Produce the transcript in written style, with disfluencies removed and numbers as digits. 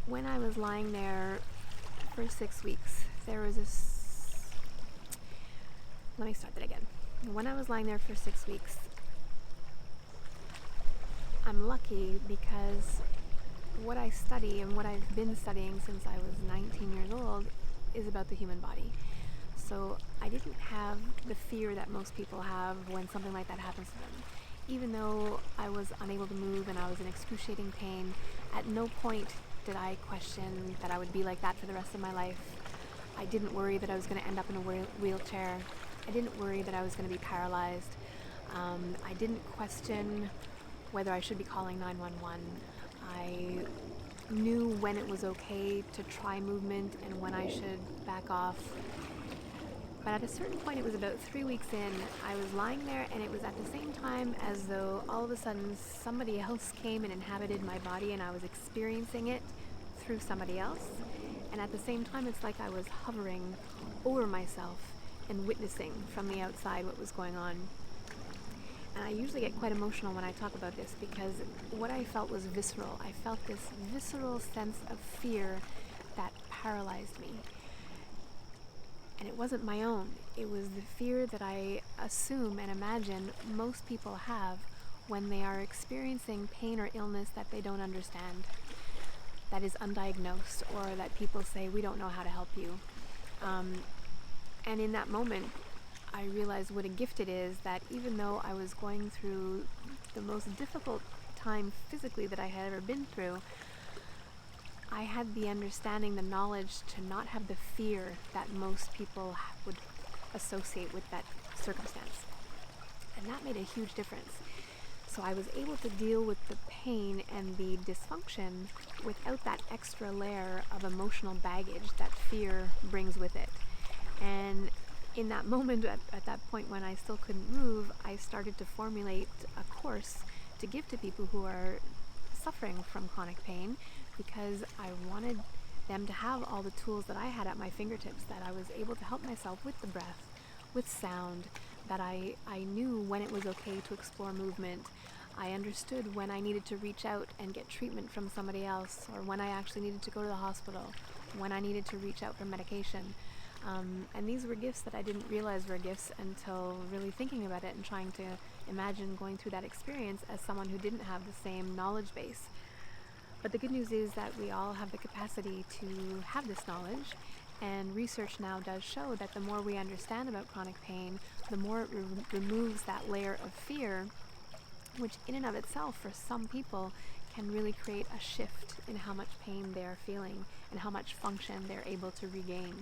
when I was lying there for 6 weeks, there was this. Let me start that again. When I was lying there for 6 weeks, I'm lucky because what I study and what I've been studying since I was 19 years old is about the human body. So I didn't have the fear that most people have when something like that happens to them. Even though I was unable to move and I was in excruciating pain, at no point did I question that I would be like that for the rest of my life. I didn't worry that I was going to end up in a wheelchair. I didn't worry that I was going to be paralyzed. I didn't question whether I should be calling 911. I knew when it was okay to try movement and when I should back off. But at a certain point, it was about 3 weeks in, I was lying there, and it was at the same time as though all of a sudden somebody else came and inhabited my body, and I was experiencing it through somebody else. And at the same time, it's like I was hovering over myself and witnessing from the outside what was going on. And I usually get quite emotional when I talk about this because what I felt was visceral. I felt this visceral sense of fear that paralyzed me. And it wasn't my own. It was the fear that I assume and imagine most people have when they are experiencing pain or illness that they don't understand, that is undiagnosed, or that people say, we don't know how to help you. And in that moment, I realized what a gift it is that even though I was going through the most difficult time physically that I had ever been through, I had the understanding, the knowledge to not have the fear that most people would associate with that circumstance. And that made a huge difference. So I was able to deal with the pain and the dysfunction without that extra layer of emotional baggage that fear brings with it. And in that moment, at that point when I still couldn't move, I started to formulate a course to give to people who are suffering from chronic pain, because I wanted them to have all the tools that I had at my fingertips, that I was able to help myself with the breath, with sound, that I knew when it was okay to explore movement. I understood when I needed to reach out and get treatment from somebody else, or when I actually needed to go to the hospital, when I needed to reach out for medication. And these were gifts that I didn't realize were gifts until really thinking about it and trying to imagine going through that experience as someone who didn't have the same knowledge base. But the good news is that we all have the capacity to have this knowledge, and research now does show that the more we understand about chronic pain, the more it removes that layer of fear, which in and of itself for some people can really create a shift in how much pain they are feeling and how much function they're able to regain.